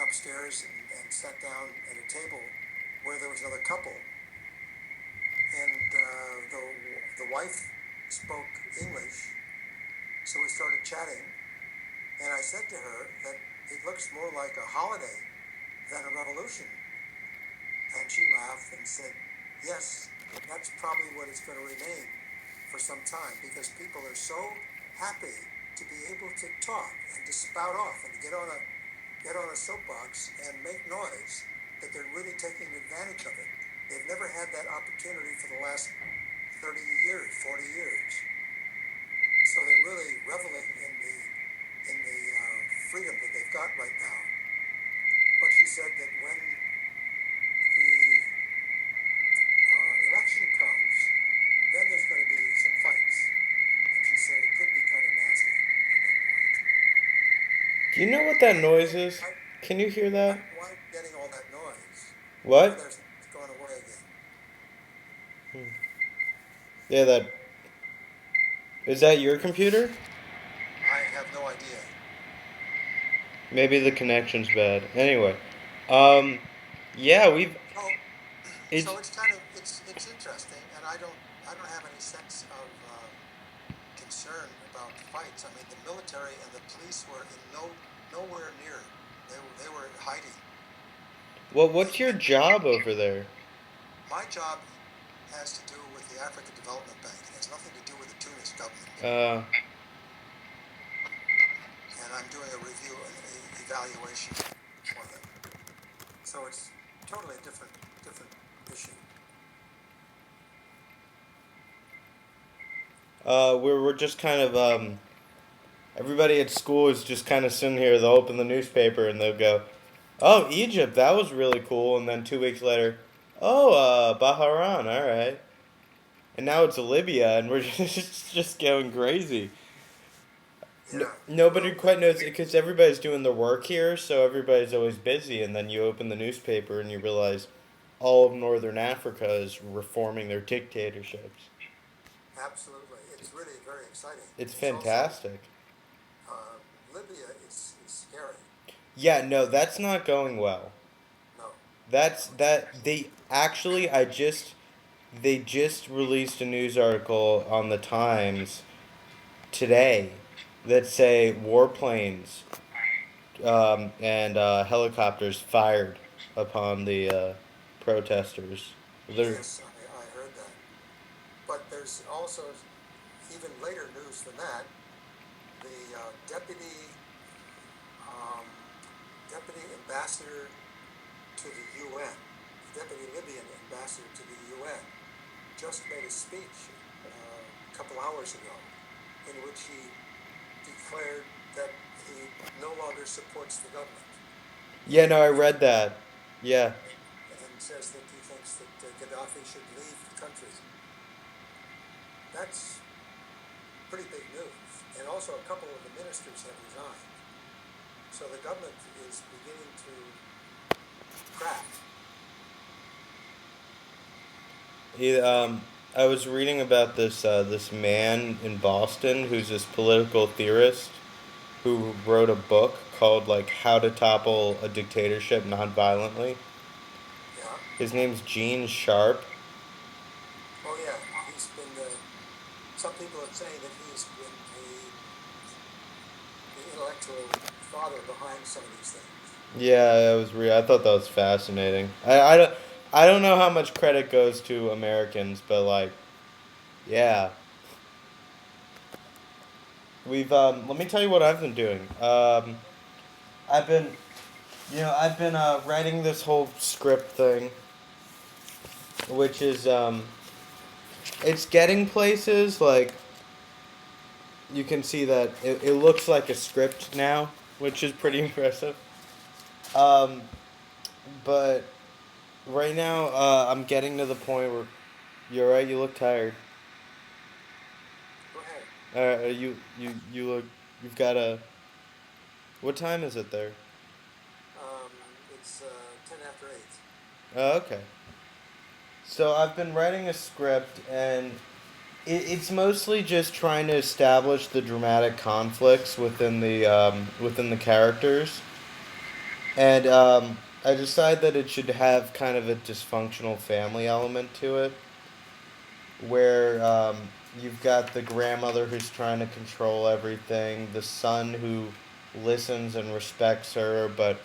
upstairs and sat down at a table where there was another couple, and the wife spoke English, so we started chatting, and I said to her that it looks more like a holiday than a revolution, and she laughed and said, yes, that's probably what it's going to remain for some time, because people are so happy to be able to talk and to spout off and to get on a soapbox and make noise that they're really taking advantage of it. They've never had that opportunity for the last 30 years, 40 years. So they're really reveling in the freedom that they've got right now. But she said that when the election comes, then there's going to be some fights. And she said it could be kind of nasty at that point. Do you know what that noise is? Can you hear that? Why getting all that noise? Oh, What? there's it's going away again. Yeah, that. Is that your computer? I have no idea. Maybe the connection's bad. Anyway, um, yeah, we've. So, It's. so it's kind of it's interesting, and I don't have any sense of concern about fights. I mean, the military and the police were in nowhere near. They were hiding. Well, They, what's your job over there? my job has to do with the African Development Bank. It has nothing to do with the Tunis government. Uh, And I'm doing a review and evaluation for them. So it's totally a different issue. we're just kind of everybody at school is just kind of sitting here. They'll open the newspaper and they'll go, "Oh, Egypt, that was really cool," and then 2 weeks later, "Oh, Bahrain, all right," and now it's Libya, and we're just going crazy. No, Yeah. nobody Well, quite knows because everybody's doing their work here, so everybody's always busy. And then you open the newspaper and you realize all of Northern Africa is reforming their dictatorships. absolutely. It's really very exciting. It's It's also fantastic. Libya is scary. Yeah, no, that's not going well. No, That's no, it's that they actually they just released a news article on the Times today that say warplanes and helicopters fired upon the protesters. They're yes, I heard that. But there's also even later news than that. The um, deputy ambassador to the UN, the deputy Libyan ambassador to the UN, just made a speech a couple hours ago in which he declared that he no longer supports the government yeah, no, I and, read that. Yeah, and says that he thinks that Gaddafi should leave the country. That's pretty big news. And also, a couple of the ministers have resigned. So the government is beginning to crack. he, I was reading about this man in Boston who's this political theorist who wrote a book called like How to Topple a Dictatorship Nonviolently. Yeah. His name's Gene Sharp. Oh, yeah. He's been. Some people are saying that he's been the intellectual father behind some of these things. Yeah, that was real. I thought that was fascinating. I don't know how much credit goes to Americans, but like, yeah, we've. Let me tell you what I've been doing. I've been, I've been writing this whole script thing, which is it's getting places. Like you can see that it looks like a script now, which is pretty impressive. Um, but right now, I'm getting to the point where you're right. You look tired. Go ahead. You look. You've got a. What time is it there? It's 10 after 8. Oh, okay. So I've been writing a script, and it's mostly just trying to establish the dramatic conflicts within the characters. And I decided that it should have kind of a dysfunctional family element to it, where you've got the grandmother who's trying to control everything, the son who listens and respects her, but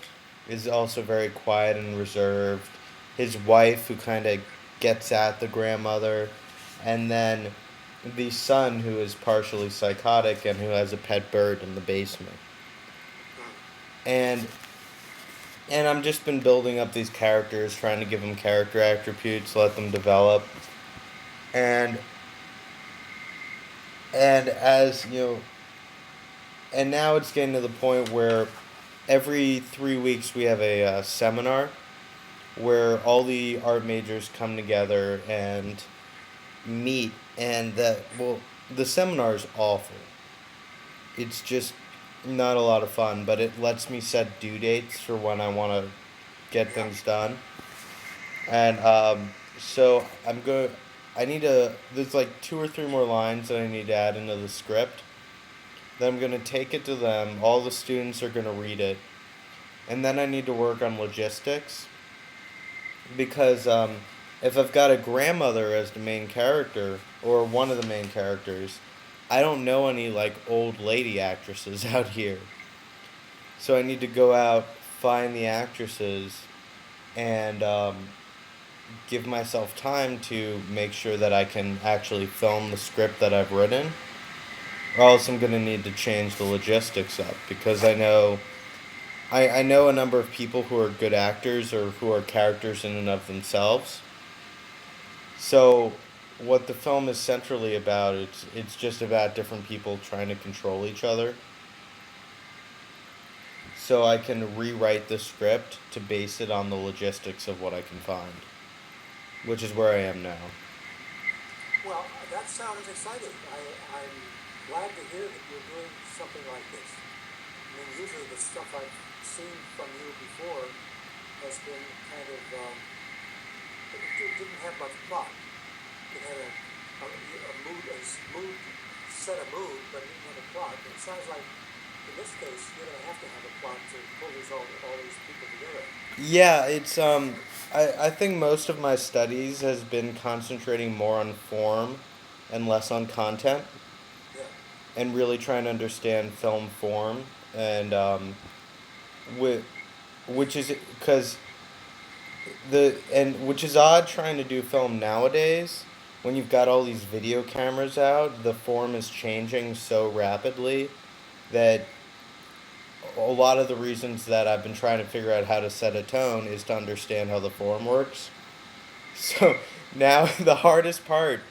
is also very quiet and reserved, his wife who kind of gets at the grandmother, and then the son who is partially psychotic and who has a pet bird in the basement. And I'm just been building up these characters, trying to give them character attributes, let them develop, and as you know, and now it's getting to the point where every 3 weeks we have a seminar where all the art majors come together and meet, and the seminar is awful. It's just not a lot of fun, but it lets me set due dates for when I want to get Yeah. things done. And so I'm going. I need to. There's like two or three more lines that I need to add into the script. Then I'm gonna take it to them. All the students are gonna read it, and then I need to work on logistics because if I've got a grandmother as the main character or one of the main characters, I don't know any like old lady actresses out here. So I need to go out, find the actresses, and give myself time to make sure that I can actually film the script that I've written, or else I'm gonna need to change the logistics up because I know a number of people who are good actors or who are characters in and of themselves. So what the film is centrally about, it's just about different people trying to control each other. So I can rewrite the script to base it on the logistics of what I can find, which is where I am now. Well, that sounds exciting. I'm glad to hear that you're doing something like this. I mean, usually the stuff I've seen from you before has been kind of, it didn't have much plot. It had a mood, mood, set a mood, but it didn't have a plot. It sounds like in this case you're going to have a plot to pull all these people together. Yeah, I think most of my studies has been concentrating more on form and less on content, Yeah. and really trying to understand film form, and with which is because which is odd trying to do film nowadays when you've got all these video cameras out. The form is changing so rapidly that a lot of the reasons that I've been trying to figure out how to set a tone is to understand how the form works. So now the hardest part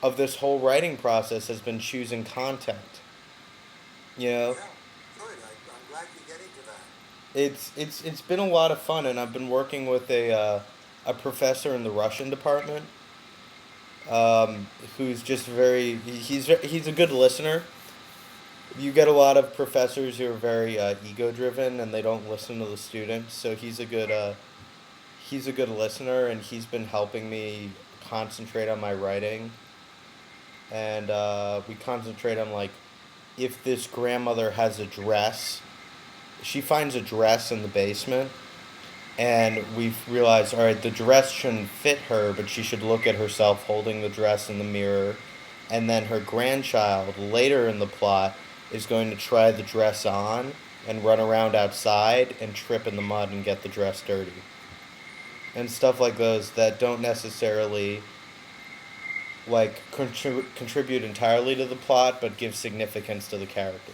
of this whole writing process has been choosing content. You know, Yeah. Good. I'm glad you're getting to that. it's been a lot of fun, and I've been working with a professor in the Russian department, who's just he's a good listener. You get a lot of professors who are very ego driven and they don't listen to the students. So he's a good listener, and he's been helping me concentrate on my writing. And we concentrate on like if this grandmother has a dress, she finds a dress in the basement, and we've realized, all right, the dress shouldn't fit her, but she should look at herself holding the dress in the mirror, and then her grandchild later in the plot is going to try the dress on and run around outside and trip in the mud and get the dress dirty, and stuff like those that don't necessarily like contribute entirely to the plot but give significance to the character.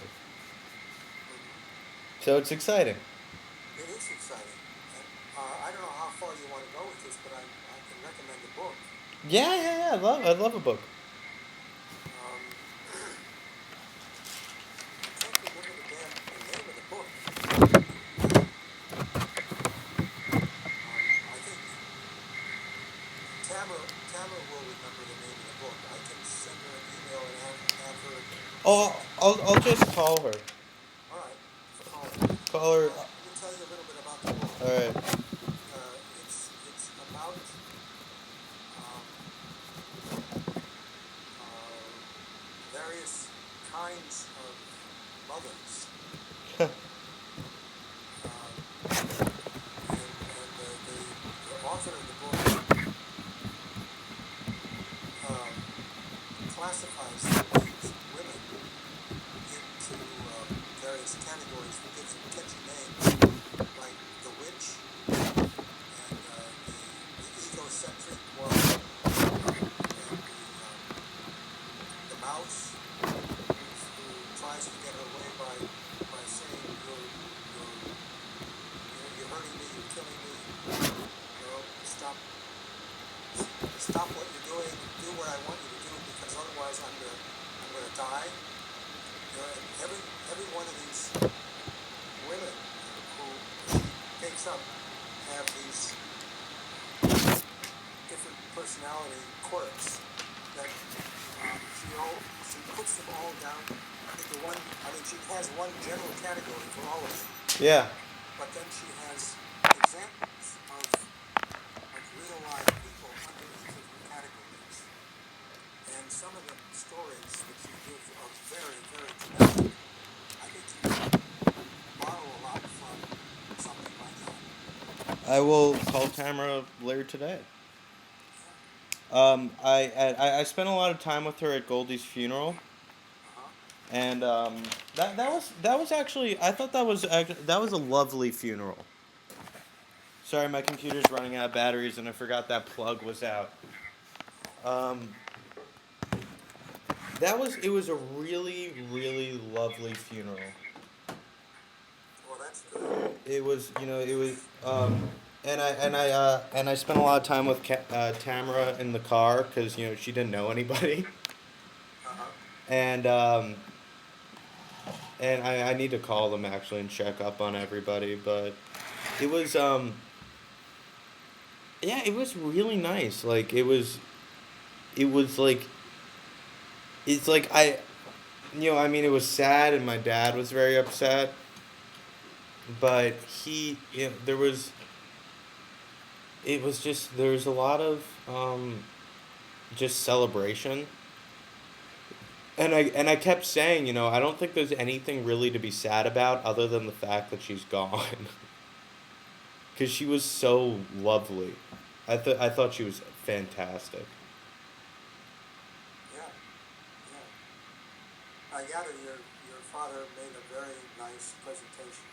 So it's exciting. It is exciting. And, I don't know how far you want to go with this, but I can recommend a book. Yeah. I love a book. Um, I can't remember the name of the book. I think Tamara will remember the name of the book. I can send her an email and have her Oh, send it. I'll just call her. All right, call her. Call her. Let me tell you a little bit about the book. All right. It's about um, various kinds of mothers. killing me. Stop, stop what you're doing. Do what I want you to do, because otherwise I'm gonna die. And every one of these women who she takes up have these different personality quirks that she puts them all down into one. I mean, she has one general category for all of them, Yeah. but then she has examples of real life people under each of her categories. And some of the stories that she gives are very, very dramatic. I think you can borrow a lot from something like that. I will call Tamara later today. I spent a lot of time with her at Goldie's funeral, Uh-huh. and that was actually, I thought that was a lovely funeral. Sorry, my computer's running out of batteries, and I forgot that plug was out. Um, it was a really, really lovely funeral. Well, that's good. It was, and I spent a lot of time with Tamara in the car because she didn't know anybody, Uh-huh. and I need to call them actually and check up on everybody, but it was yeah, it was really nice. Like it was like it's like I mean, it was sad and my dad was very upset, but there was it was just there was a lot of just celebration. And I kept saying, I don't think there's anything really to be sad about other than the fact that she's gone. Cuz she was so lovely. I thought she was fantastic. Yeah. Yeah. I gather your father made a very nice presentation.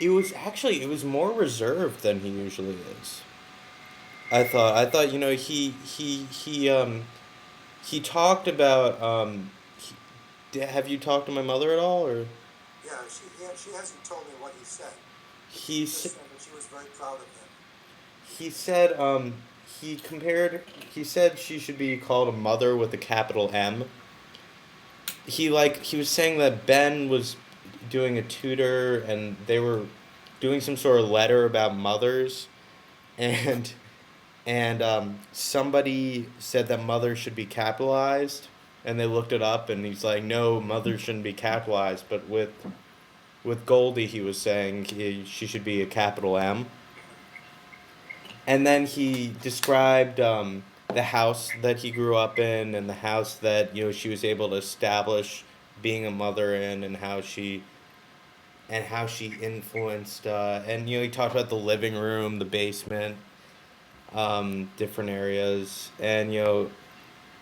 It was more reserved than he usually is. I thought he talked about have you talked to my mother at all, or She hasn't told me what he said. he She s- just said that she was very proud of him. he said he said she should be called a mother with a capital M. He was saying that Ben was doing a tutor and they were doing some sort of letter about mothers, and somebody said that mother should be capitalized, and they looked it up, and he's like, no, mother shouldn't be capitalized, but with Goldie he was saying she should be a capital M. And then he described the house that he grew up in and the house that she was able to establish being a mother in, and how she influenced, and he talked about the living room, the basement, different areas, and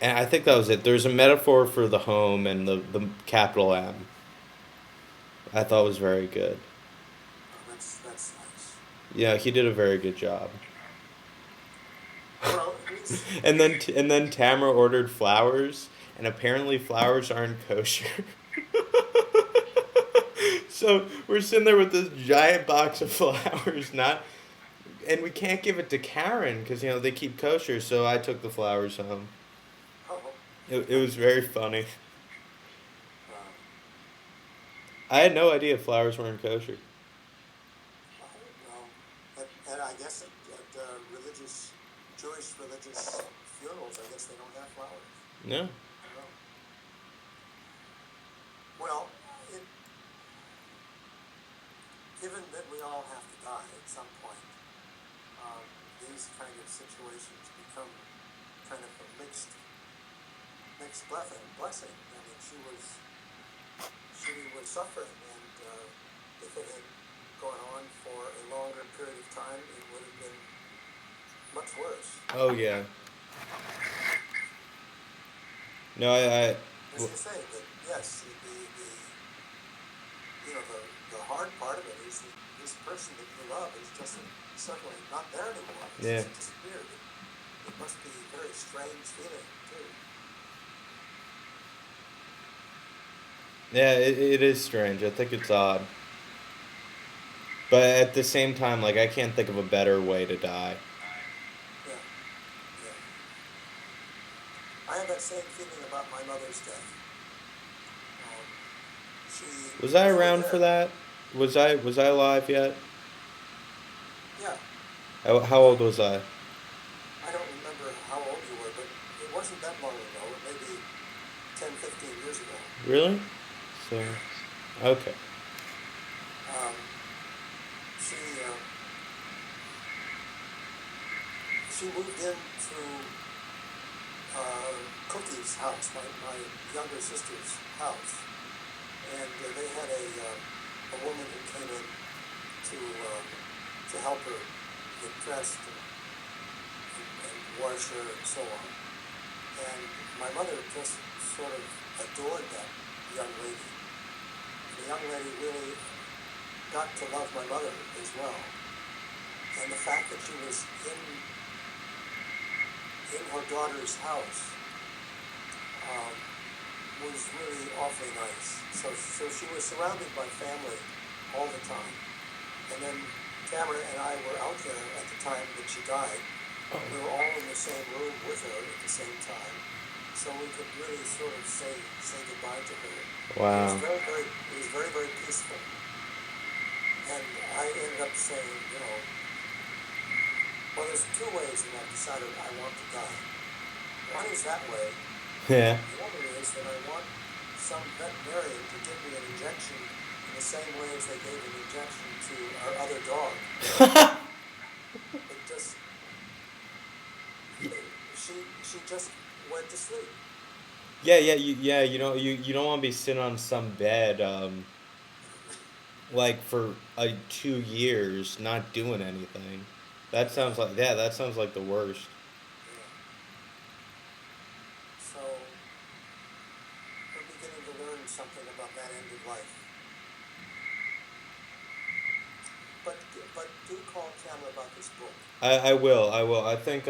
I think that was it. There's a metaphor for the home and the capital M. I thought was very good. Oh, that's nice. Yeah, he did a very good job. Well, at least And then Tamara ordered flowers, and apparently flowers aren't kosher. So we're sitting there with this giant box of flowers, and we can't give it to Karen because they keep kosher. So I took the flowers home. oh, It was very funny. um, I had no idea flowers weren't kosher. well, and I guess at religious Jewish religious funerals, I guess they don't have flowers. Yeah. I don't know. Well, it, given that we all have to die at some point, um, these kind of situations become kind of a mixed blessing. I mean, she was suffering, and if it had gone on for a longer period of time, it would have been much worse. Oh yeah. No, I As you say, that yes, the hard part of it is that this person that you love is just suddenly not there anymore. It's yeah. just disappeared. It must be a very strange feeling too. Yeah, it is strange. I think it's odd. But at the same time, like I can't think of a better way to die. Yeah, yeah. I have that same feeling about my mother's death. Um, she, Was I you were around for there. that? Was I alive yet? Yeah. How old was I? I don't remember how old you were, but it wasn't that long ago. Maybe 10, 15 years ago. Really? So Yeah. okay. Um, she she moved in through Cookie's house, my younger sister's house, and they had a woman who came in to help her get dressed and wash her and so on. And my mother just sort of adored that young lady. The young lady really got to love my mother as well. And the fact that she was in her daughter's house um, was really awfully nice. So she was surrounded by family all the time. And then Tamara and I were out there at the time that she died. We were all in the same room with her at the same time. So we could really sort of say goodbye to her. Wow. It was very, very peaceful. And I ended up saying, well, there's two ways that I've decided I want to die. One is that way. Yeah. The other is that I want some veterinarian to give me an injection in the same way as they gave an injection to our other dog. It just, she just went to sleep. Yeah, yeah. You don't want to be sitting on some bed, like for 2 years, not doing anything. That sounds like yeah. That sounds like the worst. Yeah. So we're beginning to learn something about that end of life. But do call Tamara about this book. I will. I will. I think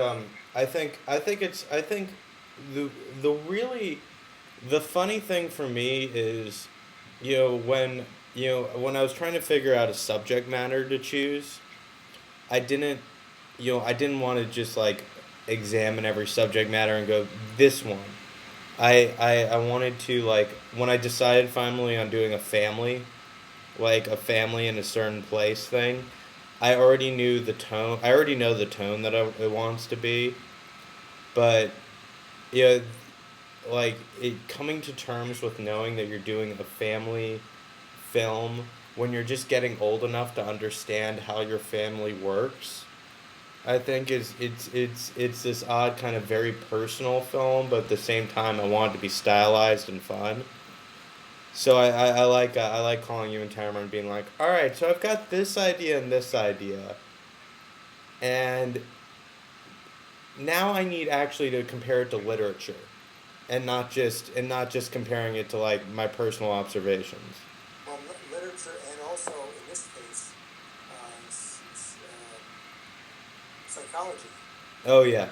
the the really the funny thing for me is, when I was trying to figure out a subject matter to choose, I didn't I didn't want to just like examine every subject matter and go this one. I wanted to like when I decided finally on doing a family, like a family in a certain place thing. I already knew the tone. I already know the tone that it wants to be, but yeah, like it coming to terms with knowing that you're doing a family film when you're just getting old enough to understand how your family works. I think is it's this odd kind of very personal film, but at the same time I want it to be stylized and fun. So I like calling you and Tamara and being like, all right, so I've got this idea, and now I need actually to compare it to literature, and not just comparing it to like my personal observations. Well, literature and also, in this case, psychology. Oh yeah,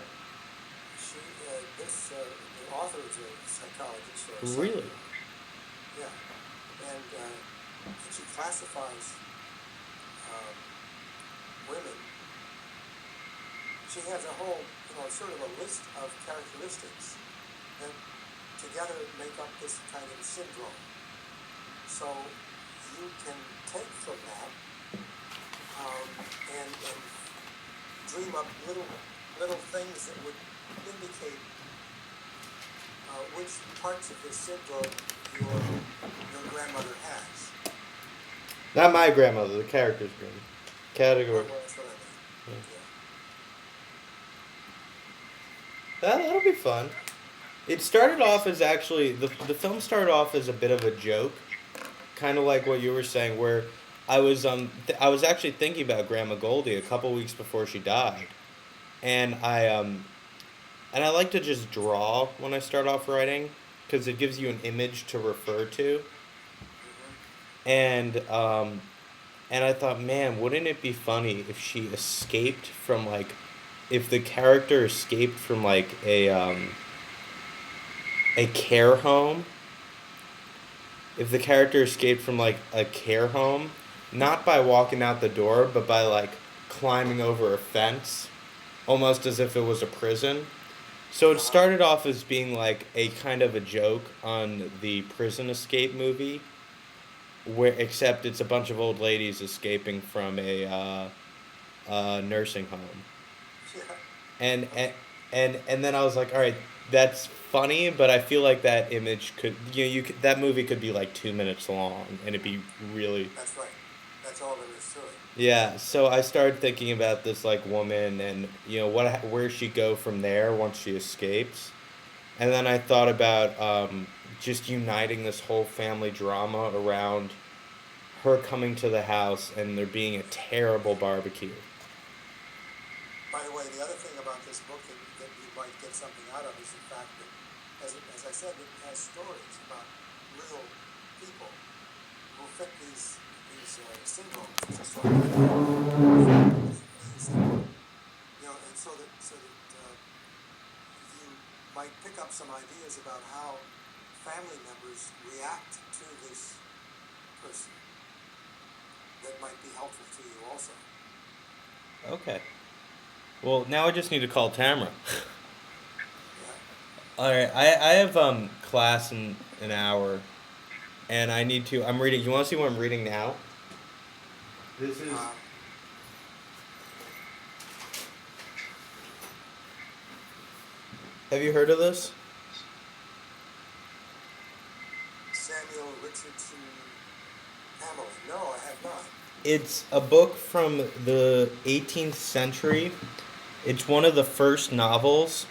The author is a psychologist or a really? yeah, and she classifies um, women. She has a whole, sort of a list of characteristics that together make up this kind of syndrome. So you can take from that and dream up little things that would indicate which parts of this syndrome your grandmother has. Not my grandmother, the character's grandmother. Category. Well, that's what I Yeah. mean. Yeah. That'll be fun. It started off as actually the film started off as a bit of a joke, kind of like what you were saying, where I was actually thinking about Grandma Goldie a couple weeks before she died, and I like to just draw when I start off writing because it gives you an image to refer to, and and I thought, man, wouldn't it be funny if she escaped from like, if the character escaped from like a care home, if the character escaped from like a care home not by walking out the door, but by like climbing over a fence, almost as if it was a prison. So it Uh-huh. started off as being like a kind of a joke on the prison escape movie, where except it's a bunch of old ladies escaping from a nursing home, Yeah. and and Okay. and then I was like, all right, that's funny, but I feel like that image could, you could, that movie could be like 2 minutes long, and it'd be really. That's right. That's all there is to it. Yeah, so I started thinking about this like woman, and where she go from there once she escapes. And then I thought about just uniting this whole family drama around her coming to the house and there being a terrible barbecue. By the way, the other thing about this book that you might get something out of is the fact that, as I said, it has stories about real people who fit these syndromes, just like my family is, and so that you might pick up some ideas about how family members react to this person that might be helpful to you also. Okay. Well, now I just need to call Tamara. Yeah. All right, I have class in an hour, and I need to. I'm reading. You want to see what I'm reading now? This is. Um, Have you heard of this? Samuel Richardson Hamilton. No, I have not. It's a book from the 18th century. It's one of the first novels,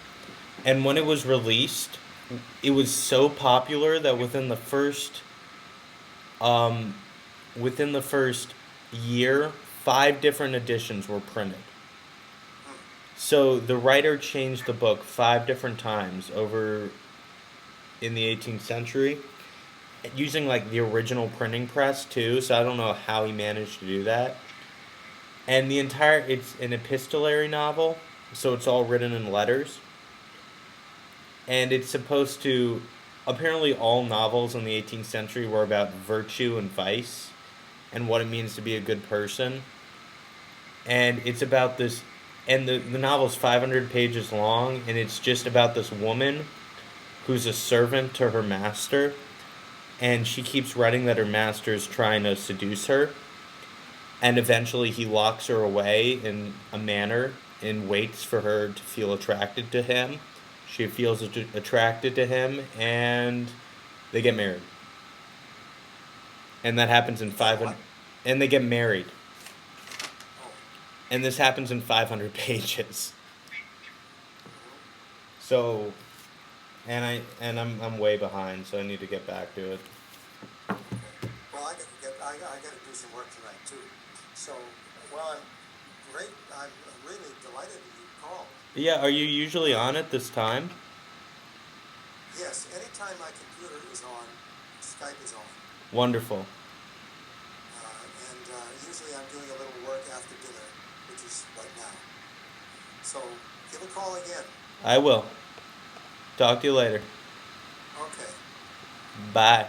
and when it was released, it was so popular that um, within the first year, 5 different editions were printed. Hmm. So the writer changed the book 5 different times over in the 18th century, using like the original printing press too. So I don't know how he managed to do that. And it's an epistolary novel, so it's all written in letters, and it's supposed to. Apparently, all novels in the 18th century were about virtue and vice, and what it means to be a good person. And it's about this, and the novel's 500 pages long, and it's just about this woman who's a servant to her master, and she keeps writing that her master is trying to seduce her, and eventually he locks her away in a manor and waits for her to feel attracted to him. She feels attracted to him, and they get married. And that happens in They 500. what? And they get married. Oh. And this happens in 500 pages. Hmm. So, I'm way behind, so I need to get back to it. Okay. Well, I got to do some work tonight too. So, well, I'm great. I'm really delighted that you called. Yeah, are you usually on at this time? Yes, anytime my computer is on, Skype is on. Wonderful. And usually I'm doing a little work after dinner, which is right now. So give a call again. I will. Talk to you later. Okay. Bye.